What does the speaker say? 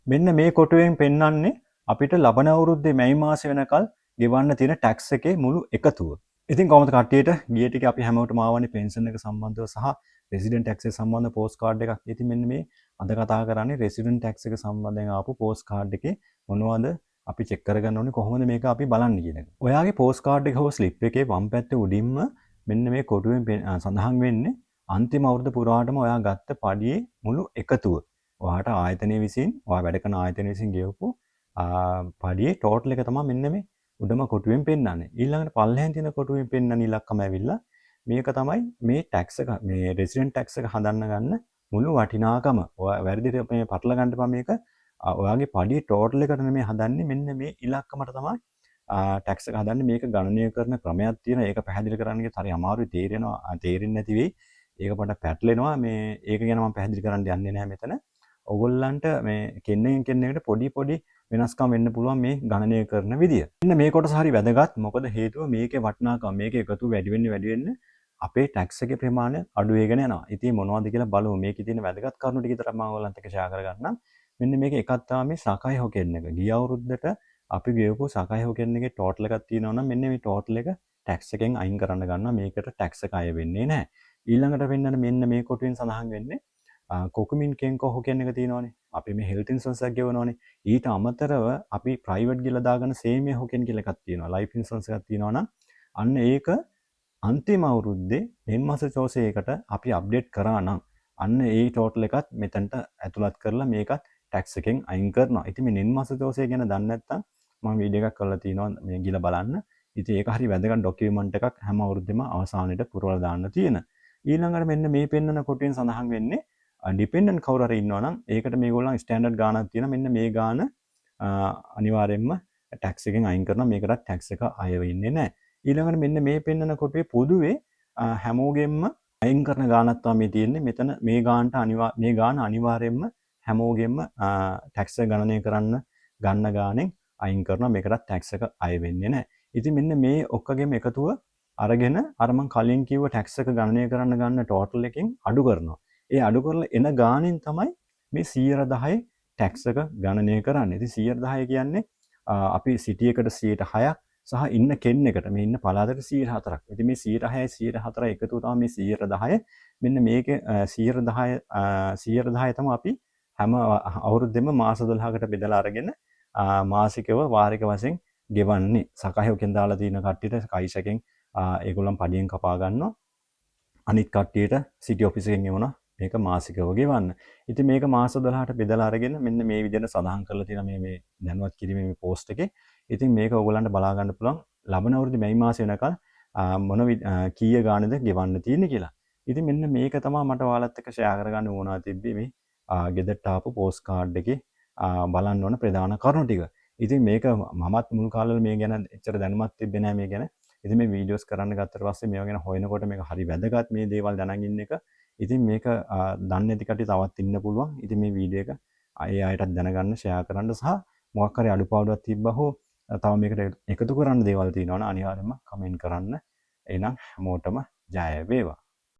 මෙන්න මේ කොටුවෙන් පෙන්වන්නේ අපිට ලබන අවුරුද්දේ මැයි මාසෙ වෙනකල් ගෙවන්න තියෙන ටැක්ස් එකේ මුළු එකතුව. ඉතින් කොහොමද කට්ටියට ගිය ටික අපි හැමෝටම ආවනේ පෙන්ෂන් එක සම්බන්ධව සහ රෙසිඩන්ට් ටැක්ස් එක සම්බන්ධ පෝස්ට් කාඩ් එකක්. ඉතින් මෙන්න මේ අද කතා කරන්නේ රෙසිඩන්ට් ටැක්ස් එක සම්බන්ධයෙන් ආපු පෝස්ට් කාඩ් එකේ මොනවද අපි චෙක් කරගන්න ඕනේ කොහොමද මේක අපි බලන්නේ කියන එක. ඔයාගේ පෝස්ට් කාඩ් එක හෝ ස්ලිප් එකේ වම් පැත්තේ උඩින්ම මෙන්න මේ කොටුවෙන් සඳහන් වෙන්නේ අන්තිම අවුරුද්ද පුරාටම ඔයා ගත්ත පඩියේ මුළු එකතුව. ඔයාට ආයතනය විසින් ඔයා වැඩ කරන ආයතනය විසින් ගෙවපු පඩියේ ටෝටල් එක තමයි මෙන්න මේ උඩම කොටුවෙන් පෙන්නන්නේ. ඊළඟට පල්ලෙහෙන් තියෙන කොටුවෙන් පෙන්නන ඉලක්කම ඇවිල්ලා මේක තමයි මේ ටැක්ස් එක මේ රෙසිඩන්ට් ටැක්ස් එක හදන්න ගන්න මුළු වටිනාකම. ඔයා වැරදිට මේ පටල ගන්න එපා මේක. ඔයාගේ පඩියේ ටෝටල් එකට නෙමෙයි හදන්නේ මෙන්න මේ ඉලක්කමට තමයි ටැක්ස් එක හදන්නේ. මේක ගණනය කරන ක්‍රමයක් තියෙනවා. ඒක පැහැදිලි කරන්න ගියත් හරි අමාරුයි තේරෙන්නේ නැති වෙයි. ඒක පොඩ්ඩක් පැටලෙනවා. මේ ඒක ගැන මම පැහැදිලි කරන්න යන්නේ නැහැ මෙතන. ඔයගොල්ලන්ට මේ කෙන්නෙන් කෙනෙකුට පොඩි වෙනස්කම් වෙන්න පුළුවන් මේ ගණනය කරන විදිය. මෙන්න මේ කොටස හරි වැදගත්. මොකද හේතුව මේකේ වටිනාකම මේකේ එකතු වැඩි වෙන්න අපේ ටැක්ස් එකේ ප්‍රමාණය අඩු වෙගෙන යනවා. ඉතින් මොනවද කියලා බලමු. මේකේ තියෙන වැදගත් කරුණු ටික විතර මම ඔයගොල්ලන්ට එක්ක ෂෙයා කරගන්නම්. මෙන්න මේක එකක් තමයි මේ සකයි හොකෙන් එක. ගිය අවුරුද්දට අපි ගෙවපු සකයි හොකෙන් එකේ ටෝටල් එකක් තියෙනවා නම් මෙන්න මේ ටෝටල් එක ටැක්ස් එකෙන් අයින් කරන්න ගන්නවා. මේකට ටැක්ස් එක අය වෙන්නේ නැහැ. ඊළඟට වෙන්නන මෙන්න මේ කොටුවෙන් සඳහන් වෙන්නේ කොකුමින් කෙන්කෝ හොකෙන් එක තියෙනවානේ. අපි මේ හෙල්ත් ඉන්ෂුරන්ස් එකක් ගෙවනවානේ. ඊට අමතරව අපි ප්‍රයිවට් ගිහලා දාගෙන සේමිය හොකෙන් කියලා එකක් තියෙනවා. ලයිෆ් ඉන්ෂුරන්ස් එකක් තියෙනවා නම් අන්න ඒක අන්තිම අවුරුද්දේ මෙන් මාස 24කට අපි අප්ඩේට් කරා නම් අන්න ඒ ටෝටල් එකත් මෙතනට ඇතුළත් කරලා මේකත් ටැක්ස් එකෙන් අයින් කරනවා. ඉතින් මේ මෙන් මාස 24 ගැන දන්නේ නැත්නම් මම වීඩියෝ එකක් කරලා තියෙනවා මේ ගිහලා බලන්න. ඉතින් ඒක හරි වැදගත් ඩොකියුමන්ට් එකක් හැම අවුරුද්දෙම අවසානයේට පුරවලා දාන්න තියෙන. ඊළඟට මෙන්න මේ පෙන්නන කොටුවෙන් සඳහන් වෙන්නේ ඩිපෙන්ඩන්ට් කවුරු හරි ඉන්නවා නම් ඒකට මේගොල්ලන් ස්ටෑන්ඩඩ් ගාණක් තියෙනවා. මෙන්න මේ ගාණ අනිවාර්යයෙන්ම ටැක්ස් එකෙන් අයින් කරනවා. මේකට ටැක්ස් එක අය වෙන්නේ නැහැ. ඊළඟට මෙන්න මේ පෙන්නන කොටුවේ පොදුවේ හැමෝගෙම අයින් කරන ගාණක් තමයි තියෙන්නේ. මෙතන මේ ගාණට මේ ගාණ අනිවාර්යයෙන්ම හැමෝගෙම ටැක්ස් එක ගණනය කරන්න ගන්න ගාණෙන් අයින් කරනවා. මේකට ටැක්ස් එක අය වෙන්නේ නැහැ. ඉතින් මෙන්න මේ ඔක්කොගෙම එකතුව අරගෙන අර මං කලින් කිව්ව ටැක්ස් එක ගණනය කරන්න ගන්න ටෝටල් එකෙන් අඩු කරනවා. ඒ අඩු කරලා එන ගාණෙන් තමයි මේ 110 ටැක්ස් එක ගණනය කරන්නේ. ඉතින් 110 කියන්නේ අපි සිටි එකට 106ක් සහ ඉන්න කෙනෙකුට මේ ඉන්න පළාතට 104ක්. ඉතින් මේ 106යි 104යි එකතු තමයි මේ 110. මෙන්න මේකේ 110 තමයි අපි හැම අවුරුද්දෙම මාස 12කට බෙදලා අරගෙන මාසිකව වාරික වශයෙන් ගෙවන්නේ. සකහයකින් දාලා තියෙන කට්ටියට කයිසකෙන් ඒගොල්ලන් පඩියෙන් කපා ගන්නවා. අනිත් කට්ටියට සිටි ඔෆිස් එකෙන් එවනවා. මේක මාසිකව ගෙවන්න. ඉතින් මේක මාස 12ට බෙදලා අරගෙන මෙන්න මේ විදිහට සඳහන් කරලා තියෙනවා මේ දැනුවත් කිරීමේ මේ පෝස්ට් එකේ. ඉතින් මේක ඔයගොල්ලන්ට බලා ගන්න පුළුවන් ලබන අවුරුදු මැයි මාසෙ වෙනකල් මොන කීය ගාණද ගෙවන්න තියෙන්නේ කියලා. ඉතින් මෙන්න මේක තමයි මට ඔයාලත් එක්ක ෂෙයා කරගන්න ඕනා තිබ්බේ මේ ගෙදරට ආපු පෝස්ට් කාඩ් එකේ බලන්න ඕන ප්‍රධාන කරුණු ටික. ඉතින් මේක මමත් මුල් කාලවල මේ ගැන එච්චර දැනුමක් තිබ්බේ නැහැ මේ ගැන. ඉතින් මේ වීඩියෝස් කරන්න ගත්තට පස්සේ මේවා ගැන හොයනකොට මේක හරි වැදගත් මේ දේවල් දැනගෙන ඉන්න එක. ඉතින් මේක දන්නේ නැති කට්ටිය තවත් ඉන්න පුළුවන්. ඉතින් මේ වීඩියෝ එක අය අයටත් දැනගන්න ෂෙයා කරන්න සහ මොකක් හරි අඩුපාඩුවක් තිබ්බා හෝ තව මේකට එකතු කරන්න දේවල් තියෙනවා නම් අනිවාර්යයෙන්ම කමෙන්ට් කරන්න. එහෙනම් හැමෝටම ජය වේවා.